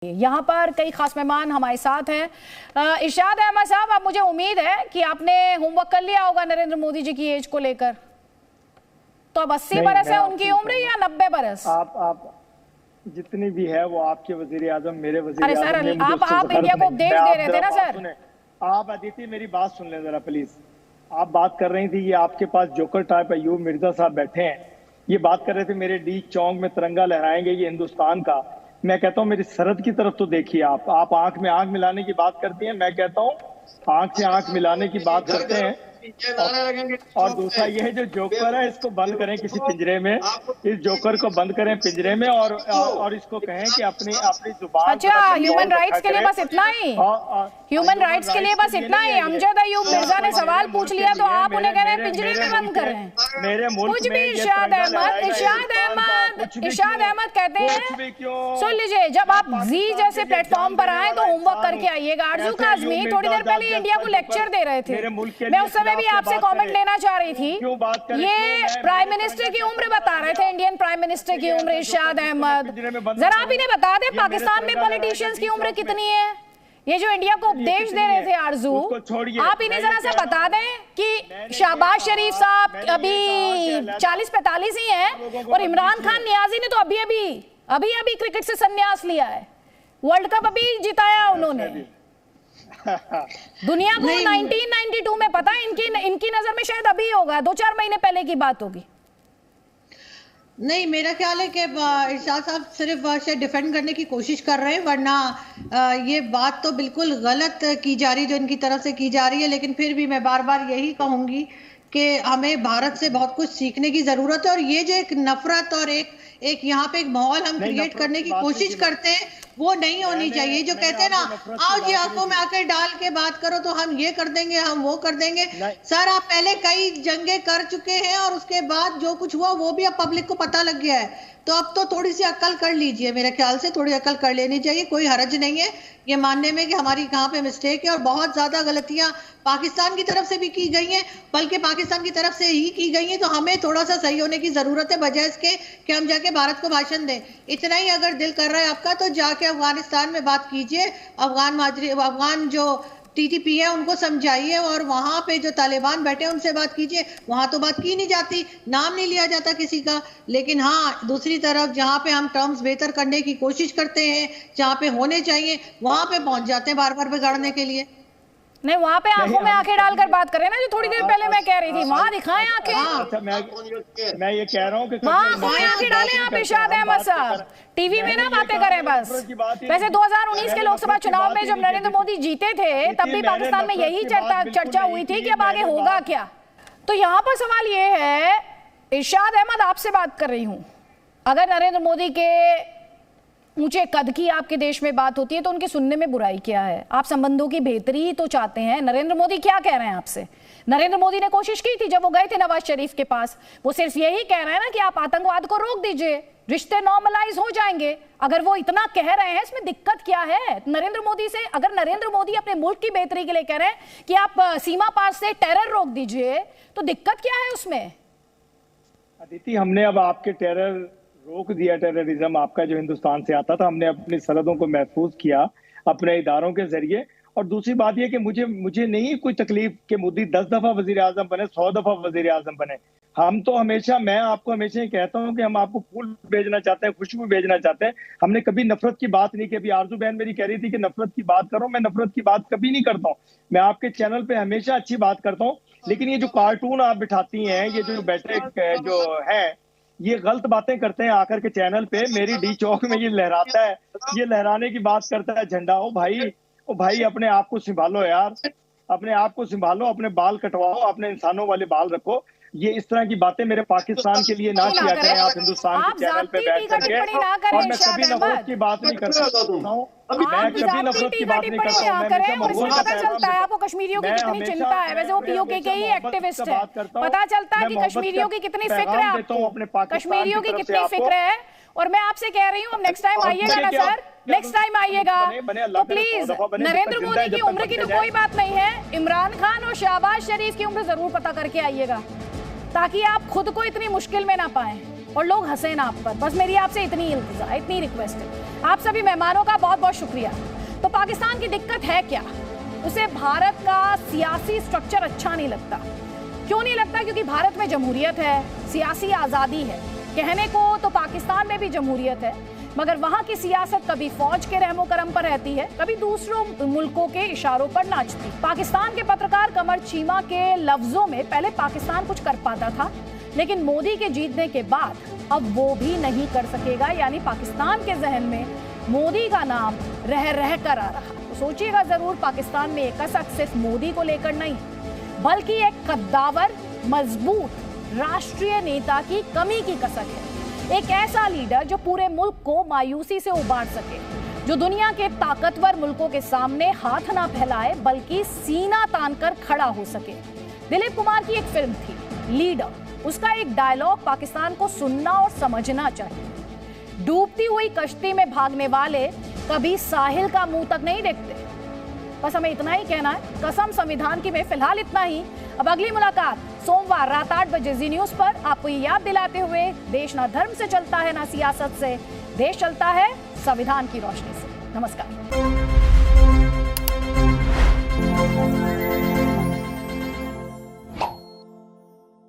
यहाँ पर कई खास मेहमान हमारे साथ हैं। इरशाद अहमद साहब, आप मुझे उम्मीद है कि आपने होमवर्क कर लिया होगा नरेंद्र मोदी जी की एज को लेकर। तो अब 80 बरस है उनकी उम्र या 90 बरस? आप जितनी भी है वो आपके वजीर आजम, मेरे वजीर अरे सर, आप इंडिया को उपदेश दे रहे थे ना सर। आप अदिति मेरी बात सुन लें जरा प्लीज। आप बात कर रही थी ये आपके पास जोकर टाइप अयूब मिर्जा साहब बैठे हैं, ये बात कर रहे थे मेरे डी चौंक में तिरंगा लहराएंगे ये हिंदुस्तान का। मैं कहता हूँ मेरी सरहद की तरफ तो देखिए। आप आंख में आंख मिलाने की बात करती हैं, मैं कहता हूँ आंख से आंख मिलाने की बात करते हैं। और दूसरा ये जो जोकर है इसको बंद करें किसी पिंजरे में, इस जोकर को बंद करें पिंजरे में और इसको कहें कि अपनी जुबान। अच्छा, ह्यूमन राइट्स के लिए बस इतना ही? ह्यूमन राइट्स के लिए बस इतना ही? अमजद अयूब मिर्जा ने सवाल पूछ लिया तो आप उन्हें कह रहे हैं पिंजरे में बंद करें? मेरे मुल्क कुछ भी इरशाद अहमद कहते हैं, सुन लीजिए, जब आप जी जैसे प्लेटफॉर्म पर आए तो होमवर्क करके आइएगा। आरजू काज़मी थोड़ी देर पहले इंडिया को लेक्चर दे रहे थे, मैं उस समय भी आपसे कमेंट लेना चाह रही थी। ये प्राइम मिनिस्टर की उम्र बता रहे थे, इंडियन प्राइम मिनिस्टर की उम्र। इरशाद अहमद, जरा आप इन्हें बता दें पाकिस्तान में पॉलिटिशियंस की उम्र कितनी है? ये जो इंडिया को उपदेश दे रहे थे आरजू, आप इन्हें जरा सा बता दें कि शहबाज शरीफ साहब अभी 40-45 ही हैं और इमरान खान नियाजी ने तो अभी क्रिकेट से संन्यास लिया है, वर्ल्ड कप अभी जिताया उन्होंने। दुनिया को 1992 में पता है, इनकी नजर में शायद अभी होगा, 2-4 महीने पहले की बात होगी। नहीं, मेरा ख्याल है कि इरशाद साहब सिर्फ शायद डिफेंड करने की कोशिश कर रहे हैं, वरना ये बात तो बिल्कुल गलत की जा रही है जो इनकी तरफ से की जा रही है। लेकिन फिर भी मैं बार बार यही कहूंगी कि हमें भारत से बहुत कुछ सीखने की जरूरत है। और ये जो एक नफरत और एक यहाँ पे एक माहौल हम क्रिएट करने की कोशिश करते हैं, वो नहीं होनी चाहिए। जो कहते हैं ना, आओ जी आंखों में आकर डाल के बात करो तो हम ये कर देंगे, हम वो कर देंगे। सर, आप पहले कई जंगे कर चुके हैं और उसके बाद जो कुछ हुआ वो भी अब पब्लिक को पता लग गया है। तो अब तो थोड़ी सी अक्ल कर लीजिए, मेरे ख्याल से थोड़ी अक्ल कर लेनी चाहिए। कोई हर्ज नहीं है ये मानने में कि हमारी कहाँ पे मिस्टेक है। और बहुत ज्यादा गलतियां पाकिस्तान की तरफ से भी की गई हैं, बल्कि पाकिस्तान की तरफ से ही की गई हैं। तो हमें थोड़ा सा सही होने की जरूरत है, बजाय इसके कि हम जाके भारत को भाषण दें। इतना ही अगर दिल कर रहा है आपका तो जाके अफगानिस्तान में बात कीजिए, अफगान जो टीटीपी है उनको समझाइए, और वहां पे जो तालिबान बैठे हैं उनसे बात कीजिए। वहां तो बात की नहीं जाती, नाम नहीं लिया जाता किसी का। लेकिन हाँ, दूसरी तरफ जहां पे हम टर्म्स बेहतर करने की कोशिश करते हैं, जहां पे होने चाहिए, वहां पे पहुंच जाते हैं बार बार बिगाड़ने के लिए। नहीं, वहाँ पे आंखों में आंखें डालकर बात करें ना, जो थोड़ी देर पहले मैं कह रही थी, वहाँ दिखाएं आंखें। मैं ये कह रहा हूँ कि वहाँ आंखें डालें आप इरशाद अहमद साहब, टीवी में ना बातें करें बस। वैसे 2019 के लोकसभा चुनाव में जब नरेंद्र मोदी जीते थे तब भी पाकिस्तान में यही चर्चा हुई थी कि अब आगे होगा क्या। तो यहाँ पर सवाल ये है, इरशाद अहमद आपसे बात कर रही हूँ, अगर नरेंद्र मोदी के ऊंचे कद की आपके देश में बात होती है तो उनके सुनने में बुराई क्या है? आप संबंधों की बेहतरी ही तो चाहते हैं। नरेंद्र मोदी क्या कह रहे हैं आपसे? नरेंद्र मोदी ने कोशिश की थी जब वो गए थे नवाज शरीफ के पास, वो सिर्फ यही कह रहे हैं ना कि आप आतंकवाद को रोक दीजिए, रिश्ते नॉर्मलाइज हो जाएंगे। अगर वो इतना कह रहे हैं, इसमें दिक्कत क्या है नरेंद्र मोदी से? अगर नरेंद्र मोदी अपने मुल्क की बेहतरी के लिए कह रहे हैं कि आप सीमा पार से टेरर रोक दीजिए, तो दिक्कत क्या है उसमें? अदिति, हमने अब आपके टेरर रोक दिया, टेररिज्म आपका जो हिंदुस्तान से आता था, हमने अपनी सरहदों को महफूज किया अपने इदारों के जरिए। और दूसरी बात यह कि मुझे नहीं कोई तकलीफ कि मोदी 10 दफा वजीर आजम बने, 100 दफा वजीर आजम बने। हम तो हमेशा, मैं आपको हमेशा ही कहता हूं कि हम आपको फूल भेजना चाहते हैं, खुशबू भेजना चाहते हैं। हमने कभी नफरत की बात नहीं की। अभी आरजू बहन मेरी कह रही थी कि नफरत की बात करो, मैं नफरत की बात कभी नहीं करता हूँ। मैं आपके चैनल पे हमेशा अच्छी बात करता हूँ। लेकिन ये जो कार्टून आप बिठाती हैं, ये जो बैठे जो है, ये गलत बातें करते हैं आकर के चैनल पे। मेरी डी चौक में ये लहराता है, ये लहराने की बात करता है झंडा। ओ भाई अपने आप को संभालो यार, अपने आप को संभालो, अपने बाल कटवाओ, अपने इंसानों वाले बाल रखो। ये इस तरह की बातें मेरे पाकिस्तान के लिए ना किया करें आप हिंदुस्तान के चैनल पे बैठ करके। और मैं कभी नफरत की बात नहीं करता हूँ, मैं कभी नफरत की बात नहीं करता हूँ। पता चलता है आपको कश्मीरियों की कितनी चिंता है। वैसे वो पीओके के ही एक्टिविस्ट है, पता चलता है कि कश्मीरियों की कितनी फिक्र है आपको, कश्मीरियों की कितनी फिक्र है। और मैं आपसे कह रही हूँ, अब नेक्स्ट टाइम आइएगा ना सर, नेक्स्ट टाइम आइएगा तो प्लीज, नरेंद्र मोदी की उम्र की तो कोई बात नहीं है, इमरान खान और शहबाज शरीफ की उम्र जरूर पता करके आइएगा, ताकि आप खुद को इतनी मुश्किल में ना पाएं और लोग हंसे ना आप पर। बस मेरी आपसे इतनी रिक्वेस्ट है। आप सभी मेहमानों का बहुत बहुत शुक्रिया। तो पाकिस्तान की दिक्कत है क्या? उसे भारत का सियासी स्ट्रक्चर अच्छा नहीं लगता। क्यों नहीं लगता? क्योंकि भारत में जमहूरियत है, सियासी आज़ादी है। कहने को तो पाकिस्तान में भी जमहूरियत है, मगर वहां की सियासत कभी फौज के रहमो करम पर रहती है, कभी दूसरों मुल्कों के इशारों पर नाचती। पाकिस्तान के पत्रकार कमर चीमा के लफ्जों में पहले पाकिस्तान कुछ कर पाता था, लेकिन मोदी के जीतने के बाद अब वो भी नहीं कर सकेगा। यानी पाकिस्तान के जहन में मोदी का नाम रह रह कर आ रहा। तो सोचिएगा जरूर, पाकिस्तान में एक कसक सिर्फ मोदी को लेकर नहीं, बल्कि एक कद्दावर मजबूत राष्ट्रीय नेता की कमी की कसक है। एक ऐसा लीडर जो पूरे मुल्क को मायूसी से उबार सके, जो दुनिया के ताकतवर मुल्कों के सामने हाथ ना फैलाए बल्कि सीना तानकर खड़ा हो सके। दिलीप कुमार की एक फिल्म थी लीडर, उसका एक डायलॉग पाकिस्तान को सुनना और समझना चाहिए। डूबती हुई कश्ती में भागने वाले कभी साहिल का मुंह तक नहीं देखते। बस हमें इतना ही कहना है, कसम संविधान की। में फिलहाल इतना ही। अब अगली मुलाकात सोमवार रात 8 बजे जी न्यूज पर। आपको ये याद दिलाते हुए, देश ना धर्म से चलता है ना सियासत से, देश चलता है संविधान की रोशनी से। नमस्कार।